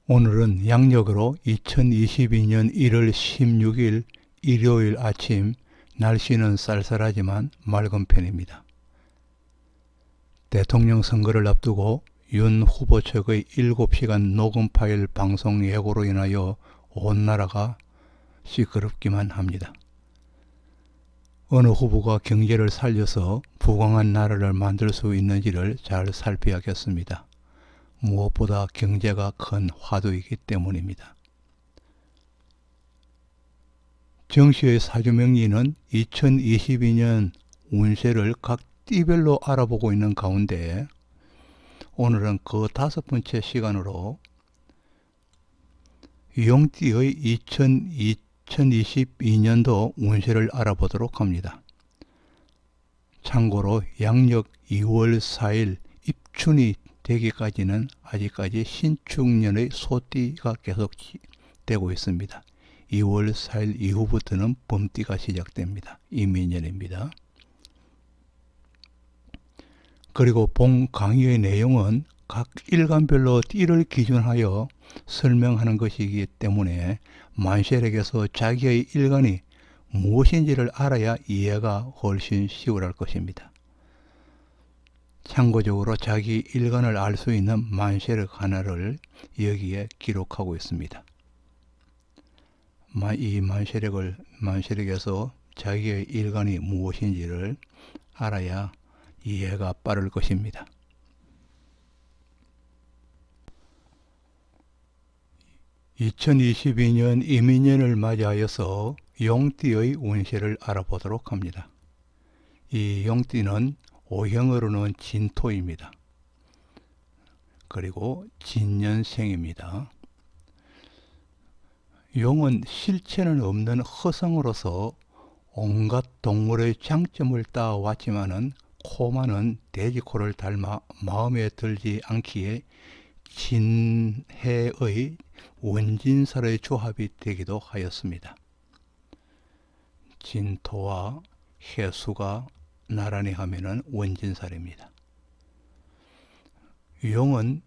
오늘은 양력으로 2022년 1월 16일 일요일 아침, 날씨는 쌀쌀하지만 맑은 편입니다. 대통령 선거를 앞두고 윤 후보 측의 7시간 녹음 파일 방송 예고로 인하여 온 나라가 시끄럽기만 합니다. 어느 후보가 경제를 살려서 부강한 나라를 만들 수 있는지를 잘 살펴야겠습니다. 무엇보다 경제가 큰 화두이기 때문입니다. 정씨의 사주명리는 2022년 운세를 각 띠별로 알아보고 있는 가운데 오늘은 그 5번째 시간으로 용띠의 2022년도 운세를 알아보도록 합니다. 참고로 양력 2월 4일 입춘이 되기까지는 아직까지 신축년의 소띠가 계속 되고 있습니다. 2월 4일 이후부터는 범띠가 시작됩니다. 이민년입니다. 그리고 본 강의의 내용은 각 일간별로 띠를 기준하여 설명하는 것이기 때문에 만세력에서 자기의 일간이 무엇인지를 알아야 이해가 훨씬 쉬워질 것입니다. 참고적으로 자기 일간을 알 수 있는 만세력 하나를 여기에 기록하고 있습니다. 이 만세력에서 자기의 일간이 무엇인지를 알아야 이해가 빠를 것입니다. (2022년) 이민년을 맞이하여서 용띠의 운세를 알아보도록 합니다. 이 용띠는 오형으로는 진토입니다. 그리고 진년생입니다. 용은 실체는 없는 허상으로서 온갖 동물의 장점을 따왔지만은 코만은 돼지코를 닮아 마음에 들지 않기에 진해의 원진살의 조합이 되기도 하였습니다. 진토와 해수가 나란히 하면은 원진살입니다. 용은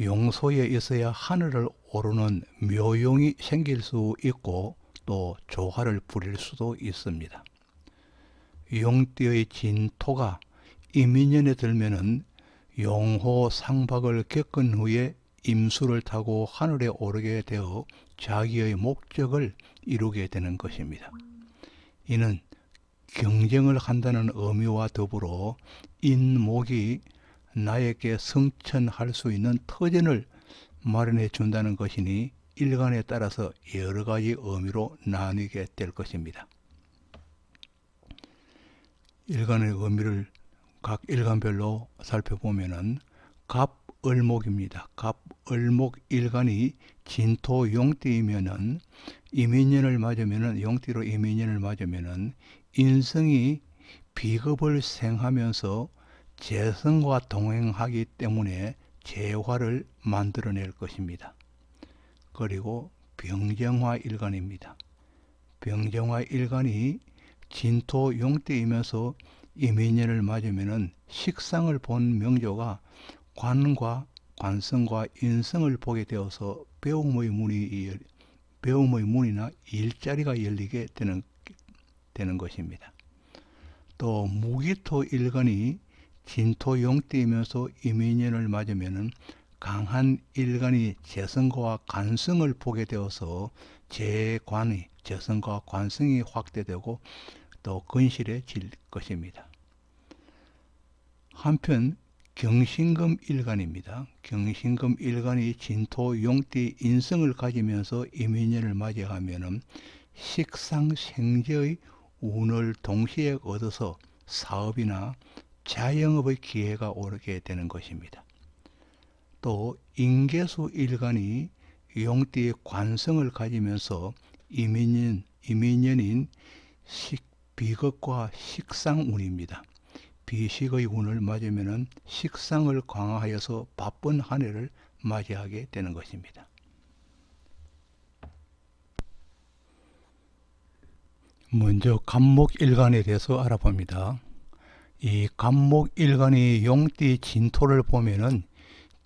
용소에 있어야 하늘을 오르는 묘용이 생길 수 있고 또 조화를 부릴 수도 있습니다. 용띠의 진토가 이민년에 들면은 용호 상박을 겪은 후에 임수를 타고 하늘에 오르게 되어 자기의 목적을 이루게 되는 것입니다. 이는 경쟁을 한다는 의미와 더불어 인목이 나에게 성천할 수 있는 터전을 마련해 준다는 것이니 일간에 따라서 여러 가지 의미로 나뉘게 될 것입니다. 일간의 의미를 각 일간별로 살펴보면은 갑을목입니다. 갑을목 일간이 진토 용띠이면은 이민년을 맞으면은 용띠로 이민년을 맞으면은 인성이 비겁을 생하면서 재성과 동행하기 때문에 재화를 만들어낼 것입니다. 그리고 병정화 일간입니다. 병정화 일간이 진토 용띠이면서 이민년을 맞으면은 식상을 본 명조가 관과 관성과 인성을 보게 되어서 배움의 문이나 일자리가 열리게 되는 것입니다. 또 무기토 일간이 진토 용띠이면서 이민년을 맞으면은 강한 일간이 재성과 관성을 보게 되어서 재성과 관성이 확대되고 또 건실해질 것입니다. 한편 경신금 일간입니다. 경신금 일간이 진토 용띠 인성을 가지면서 이민년을 맞이하면은 식상생재의 운을 동시에 얻어서 사업이나 자영업의 기회가 오르게 되는 것입니다. 또 인계수 일간이 용띠의 관성을 가지면서 이민년인 비겁과 식상운입니다. 비식의 운을 맞으면 식상을 강화하여서 바쁜 한 해를 맞이하게 되는 것입니다. 먼저 갑목일간에 대해서 알아봅니다. 이 갑목일간이 용띠 진토를 보면은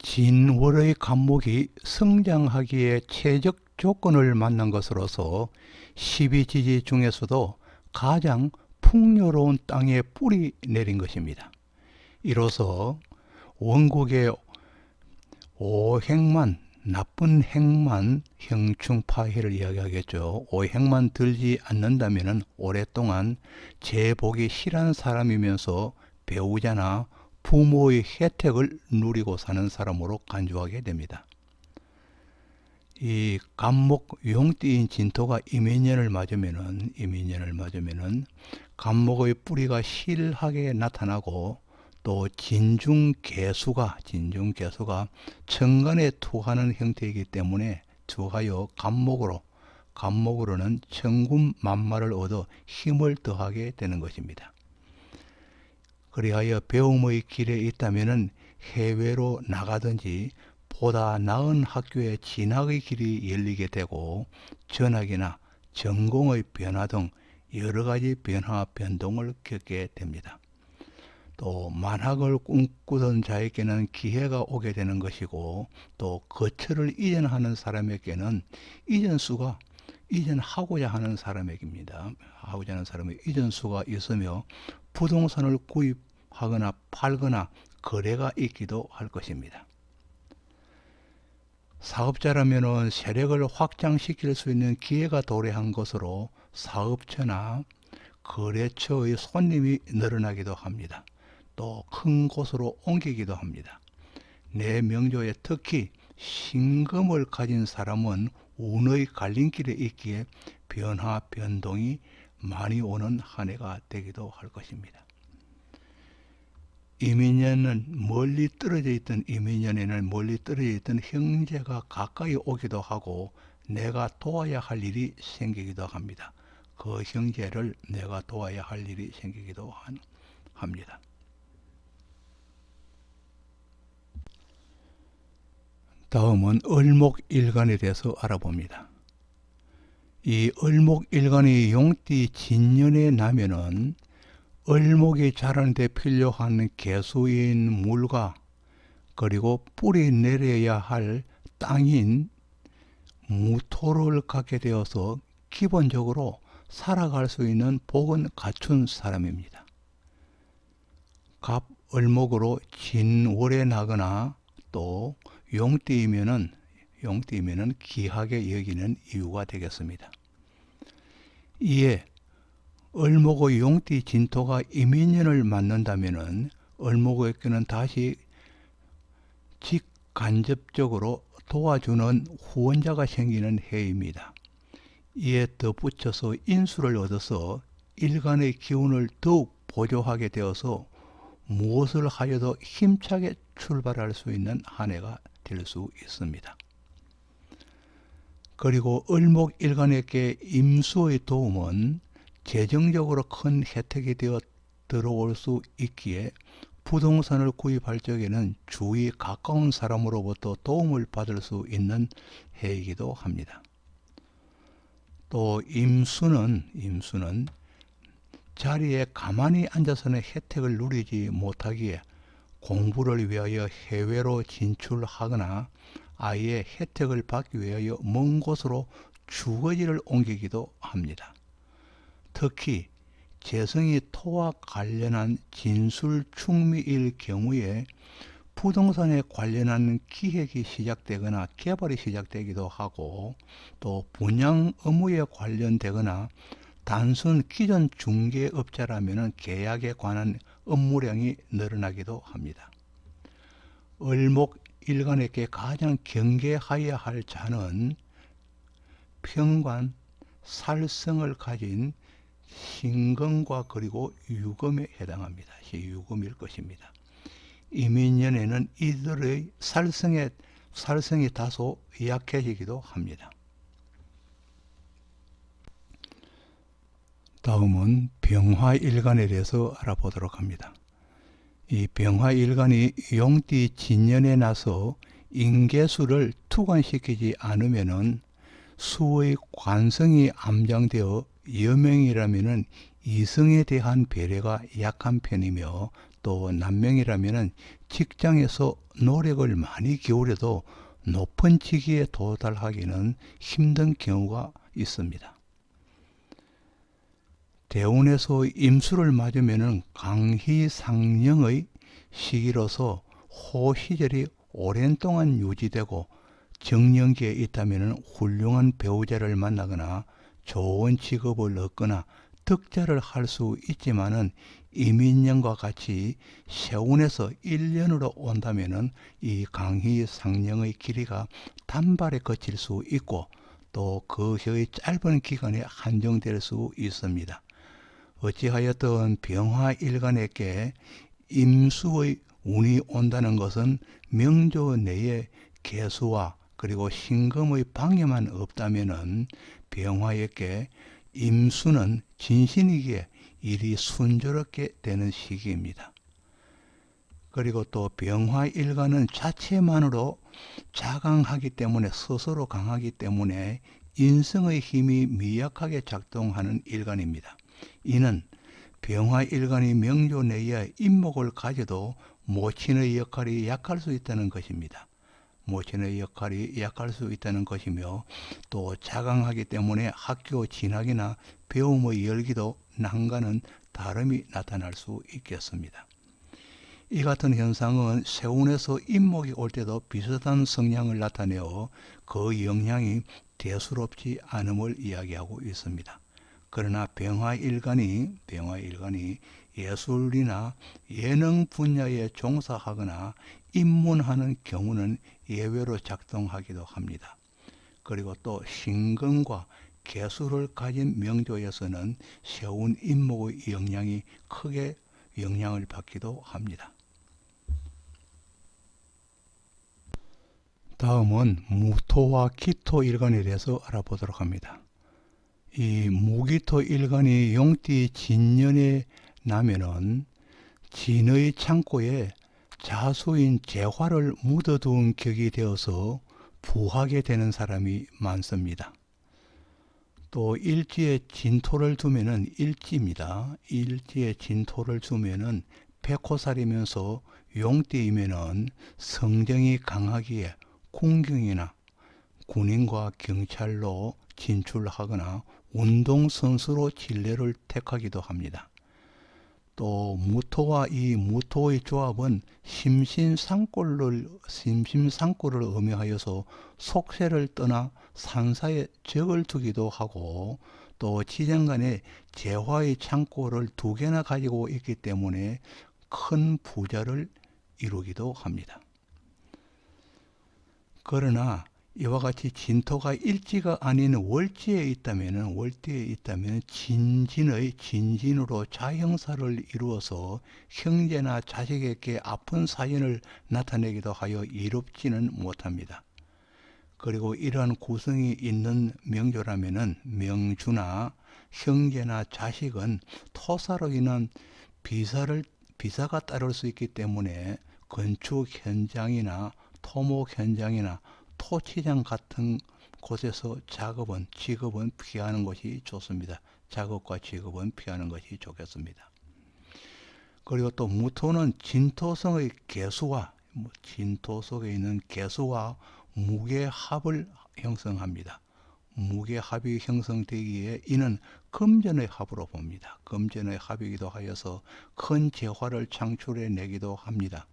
진월의 간목이 성장하기에 최적 조건을 만난 것으로서 12지지 중에서도 가장 풍요로운 땅에 뿌리 내린 것입니다. 이로써 원국의 오행만, 나쁜 행만 형충파해를 이야기하겠죠. 오행만 들지 않는다면 오랫동안 제복이 실한 사람이면서 배우자나 부모의 혜택을 누리고 사는 사람으로 간주하게 됩니다. 이 간목 용띠인 진토가 이민년을 맞으면은 간목의 뿌리가 실하게 나타나고 또 진중개수가 천간에 투하는 형태이기 때문에 투하여 간목으로는 천군만마를 얻어 힘을 더하게 되는 것입니다. 그리하여 배움의 길에 있다면 해외로 나가든지 보다 나은 학교에 진학의 길이 열리게 되고 전학이나 전공의 변화 등 여러가지 변동을 겪게 됩니다. 또 만학을 꿈꾸던 자에게는 기회가 오게 되는 것이고 또 거처를 이전하는 사람에게는 이전하고자 하는 사람에게입니다. 하고자 하는 사람의 이전수가 있으며 부동산을 구입하거나 팔거나 거래가 있기도 할 것입니다. 사업자라면 세력을 확장시킬 수 있는 기회가 도래한 것으로 사업처나 거래처의 손님이 늘어나기도 합니다. 또 큰 곳으로 옮기기도 합니다. 내 명조에 특히 신금을 가진 사람은 운의 갈림길에 있기에 변동이 많이 오는 한 해가 되기도 할 것입니다. 이민년에는 멀리 떨어져 있던 형제가 가까이 오기도 하고 내가 도와야 할 일이 생기기도 합니다. 그 형제를 내가 도와야 할 일이 생기기도 합니다. 다음은 을목일간에 대해서 알아봅니다. 이 을목일간이 용띠 진년에 나면은 을목이 자라는 데 필요한 개수인 물과 그리고 뿌리 내려야 할 땅인 무토를 갖게 되어서 기본적으로 살아갈 수 있는 복은 갖춘 사람입니다. 갑을목으로 진월에 나거나 또 용띠이면은 귀하게 여기는 이유가 되겠습니다. 이에 을목의 용띠 진토가 이민년을 맞는다면은 을목에게는 다시 직간접적으로 도와주는 후원자가 생기는 해입니다. 이에 덧붙여서 인수를 얻어서 일간의 기운을 더욱 보조하게 되어서 무엇을 하여도 힘차게 출발할 수 있는 한 해가 될 수 있습니다. 그리고 을목일간에게 임수의 도움은 재정적으로 큰 혜택이 되어 들어올 수 있기에 부동산을 구입할 적에는 주위 가까운 사람으로부터 도움을 받을 수 있는 해이기도 합니다. 또 임수는 자리에 가만히 앉아서는 혜택을 누리지 못하기에 공부를 위하여 해외로 진출하거나 아예 혜택을 받기 위하여 먼 곳으로 주거지를 옮기기도 합니다. 특히 재성이 토와 관련한 진술충미일 경우에 부동산에 관련한 기획이 시작되거나 개발이 시작되기도 하고 또 분양 업무에 관련되거나 단순 기존 중개업자라면 계약에 관한 업무량이 늘어나기도 합니다. 을목일간에게 가장 경계하여야 할 자는 평관, 살성을 가진 신금과 그리고 유금에 해당합니다. 유금일 것입니다. 이민년에는 이들의 살성이 다소 약해지기도 합니다. 다음은 병화일간에 대해서 알아보도록 합니다. 이 병화일간이 용띠 진년에 나서 인계수를 투관시키지 않으면은 수의 관성이 암장되어 여명이라면은 이성에 대한 배려가 약한 편이며 또 남명이라면은 직장에서 노력을 많이 기울여도 높은 직위에 도달하기는 힘든 경우가 있습니다. 대운에서 임수를 맞으면은 강희상령의 시기로서 호시절이 오랜 동안 유지되고 정년기에 있다면 훌륭한 배우자를 만나거나 좋은 직업을 얻거나 득자를 할 수 있지만은 이민년과 같이 세운에서 1년으로 온다면은 이 강희상령의 길이가 단발에 거칠 수 있고 또 그 혀의 짧은 기간에 한정될 수 있습니다. 어찌하였든 병화일간에게 임수의 운이 온다는 것은 명조 내에 개수와 그리고 신금의 방해만 없다면은 병화에게 임수는 진신이기에 일이 순조롭게 되는 시기입니다. 그리고 또 병화일간은 자체만으로 자강하기 때문에 스스로 강하기 때문에 인성의 힘이 미약하게 작동하는 일간입니다. 이는 병화일간이 명조 내에 인목을 가져도 모친의 역할이 약할 수 있다는 것입니다. 모친의 역할이 약할 수 있다는 것이며 또 자강하기 때문에 학교 진학이나 배움의 열기도 난과는 다름이 나타날 수 있겠습니다. 이 같은 현상은 세운에서 인목이 올 때도 비슷한 성향을 나타내어 그 영향이 대수롭지 않음을 이야기하고 있습니다. 그러나 병화일간이 예술이나 예능 분야에 종사하거나 입문하는 경우는 예외로 작동하기도 합니다. 그리고 또 신금과 개수를 가진 명조에서는 세운 인목의 영향이 크게 영향을 받기도 합니다. 다음은 무토와 기토 일간에 대해서 알아보도록 합니다. 이 무기토 일간이 용띠 진년에 나면은 진의 창고에 자수인 재화를 묻어두은 격이 되어서 부하게 되는 사람이 많습니다. 또 일지에 진토를 두면은 일지입니다. 일지에 진토를 두면은 백호살이면서 용띠이면은 성정이 강하기에 군경이나 군인과 경찰로 진출하거나 운동선수로 진례를 택하기도 합니다. 또 무토와 이 무토의 조합은 심신상골을 의미하여서 속세를 떠나 산사에 적을 두기도 하고 또 지정간에 재화의 창고를 2개나 가지고 있기 때문에 큰 부자를 이루기도 합니다. 그러나 이와 같이 진토가 일지가 아닌 월지에 있다면 진진으로 자형사를 이루어서 형제나 자식에게 아픈 사연을 나타내기도 하여 이롭지는 못합니다. 그리고 이러한 구성이 있는 명조라면은 명주나 형제나 자식은 토사로 인한 비사가 따를 수 있기 때문에 건축 현장이나 토목 현장이나 토치장 같은 곳에서 직업은 피하는 것이 좋습니다. 작업과 직업은 피하는 것이 좋겠습니다. 그리고 또 무토는 진토성의 개수와 진토 속에 있는 개수와 무게합을 형성합니다. 무게합이 형성되기에 이는 금전의 합으로 봅니다. 금전의 합이기도 하여서 큰 재화를 창출해 내기도 합니다.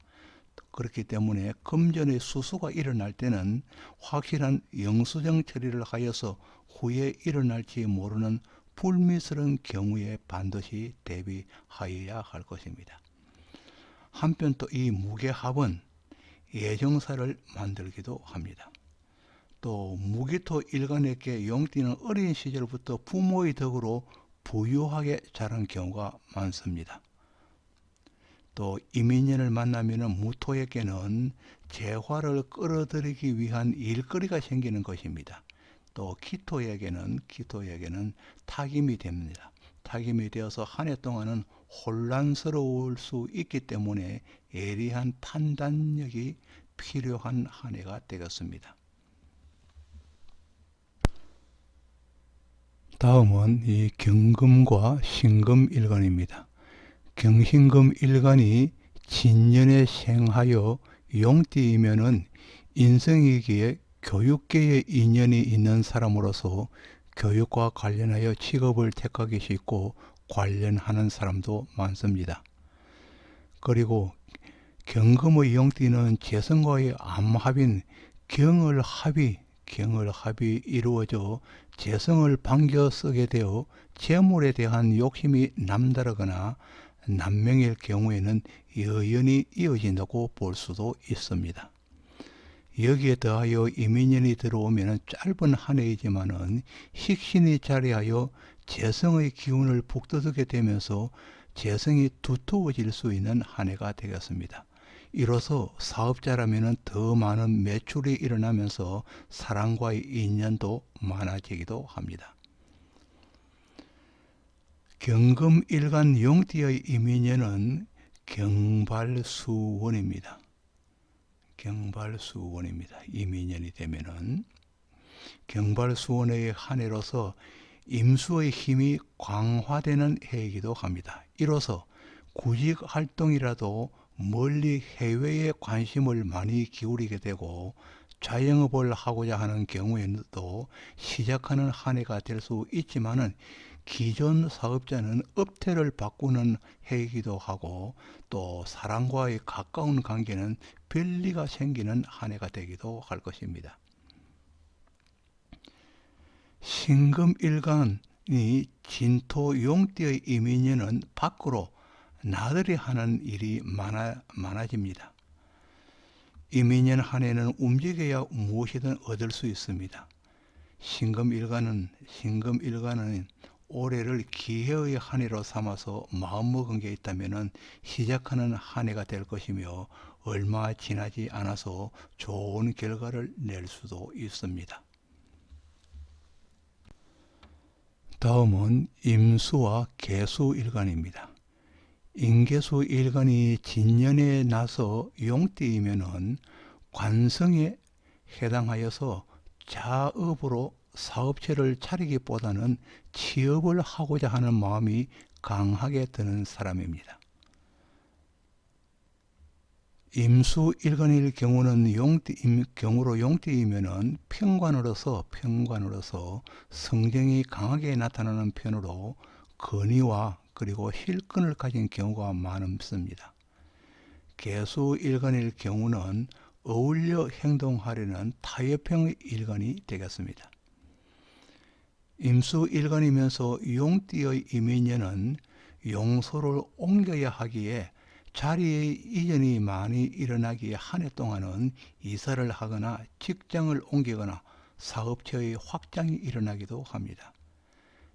그렇기 때문에 금전의 수수가 일어날 때는 확실한 영수증 처리를 하여서 후에 일어날지 모르는 불미스러운 경우에 반드시 대비하여야 할 것입니다. 한편 또 이 무게합은 예정사를 만들기도 합니다. 또 무기토 일간에게 용띠는 어린 시절부터 부모의 덕으로 부유하게 자란 경우가 많습니다. 또 이민년을 만나면 무토에게는 재화를 끌어들이기 위한 일거리가 생기는 것입니다. 또 기토에게는 타김이 됩니다. 타김이 되어서 한 해 동안은 혼란스러울 수 있기 때문에 예리한 판단력이 필요한 한 해가 되겠습니다. 다음은 이 경금과 신금 일간입니다. 경신금 일간이 진년에 생하여 용띠이면은 인성이기에 교육계에 인연이 있는 사람으로서 교육과 관련하여 직업을 택하기 쉽고 관련하는 사람도 많습니다. 그리고 경금의 용띠는 재성과의 암합인 경을합이 이루어져 재성을 반겨 쓰게 되어 재물에 대한 욕심이 남다르거나 남명일 경우에는 여연히 이어진다고 볼 수도 있습니다. 여기에 더하여 이민년이 들어오면 짧은 한 해이지만은 식신이 자리하여 재성의 기운을 북돋우게 되면서 재성이 두터워질 수 있는 한 해가 되겠습니다. 이로써 사업자라면 더 많은 매출이 일어나면서 사람과의 인연도 많아지기도 합니다. 경금일간 용띠의 이민년은 경발수원입니다. 이민년이 되면은 경발수원의 한 해로서 임수의 힘이 강화되는 해이기도 합니다. 이로써 구직 활동이라도 멀리 해외에 관심을 많이 기울이게 되고 자영업을 하고자 하는 경우에도 시작하는 한 해가 될 수 있지만은 기존 사업자는 업태를 바꾸는 해이기도 하고 또 사람과의 가까운 관계는 변리가 생기는 한 해가 되기도 할 것입니다. 신금일간이 진토 용띠의 이민년은 밖으로 나들이 하는 일이 많아집니다. 이민년 한 해는 움직여야 무엇이든 얻을 수 있습니다. 신금일간은 올해를 기해의 한 해로 삼아서 마음먹은 게 있다면 시작하는 한 해가 될 것이며 얼마 지나지 않아서 좋은 결과를 낼 수도 있습니다. 다음은 임수와 개수일간입니다. 임계수일간이 진년에 나서 용띠이면은 관성에 해당하여서 자업으로 사업체를 차리기보다는 취업을 하고자 하는 마음이 강하게 드는 사람입니다. 임수일간일 경우는 용띠이면은 평관으로서 성정이 강하게 나타나는 편으로 건의와 그리고 힐끈을 가진 경우가 많습니다. 개수일간일 경우는 어울려 행동하려는 타협형의 일간이 되겠습니다. 임수일간이면서 용띠의 이민년은 용소를 옮겨야 하기에 자리의 이전이 많이 일어나기에 한 해 동안은 이사를 하거나 직장을 옮기거나 사업체의 확장이 일어나기도 합니다.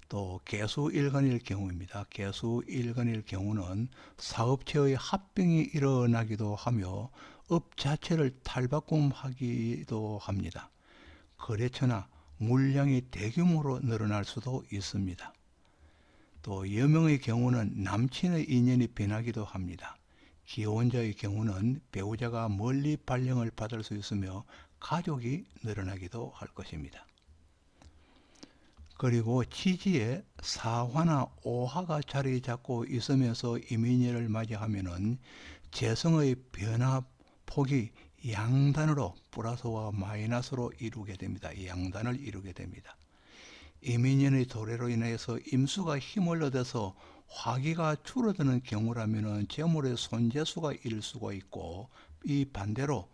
또 개수일간일 경우입니다. 개수일간일 경우는 사업체의 합병이 일어나기도 하며 업 자체를 탈바꿈하기도 합니다. 거래처나 물량이 대규모로 늘어날 수도 있습니다. 또 여명의 경우는 남친의 인연이 변하기도 합니다. 기혼자의 경우는 배우자가 멀리 발령을 받을 수 있으며 가족이 늘어나기도 할 것입니다. 그리고 지지에 사화나 오화가 자리 잡고 있으면서 이민년을 맞이하면은 재성의 변화 폭이 양단으로 플러스와 마이너스로 이루게 됩니다. 양단을 이루게 됩니다. 이민년의 도래로 인해서 임수가 힘을 얻어서 화기가 줄어드는 경우라면 재물의 손재수가 이를 수가 있고, 이 반대로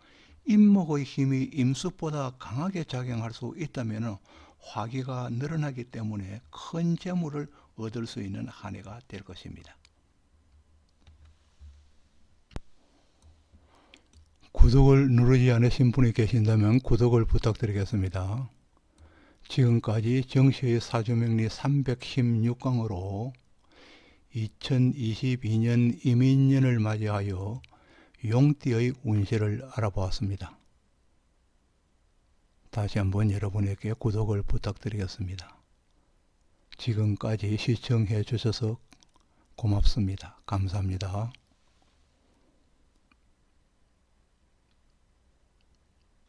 임목의 힘이 임수보다 강하게 작용할 수 있다면 화기가 늘어나기 때문에 큰 재물을 얻을 수 있는 한 해가 될 것입니다. 구독을 누르지 않으신 분이 계신다면 구독을 부탁드리겠습니다. 지금까지 정시의 사주명리 316강으로 2022년 이민년을 맞이하여 용띠의 운세를 알아보았습니다. 다시 한번 여러분에게 구독을 부탁드리겠습니다. 지금까지 시청해 주셔서 고맙습니다. 감사합니다.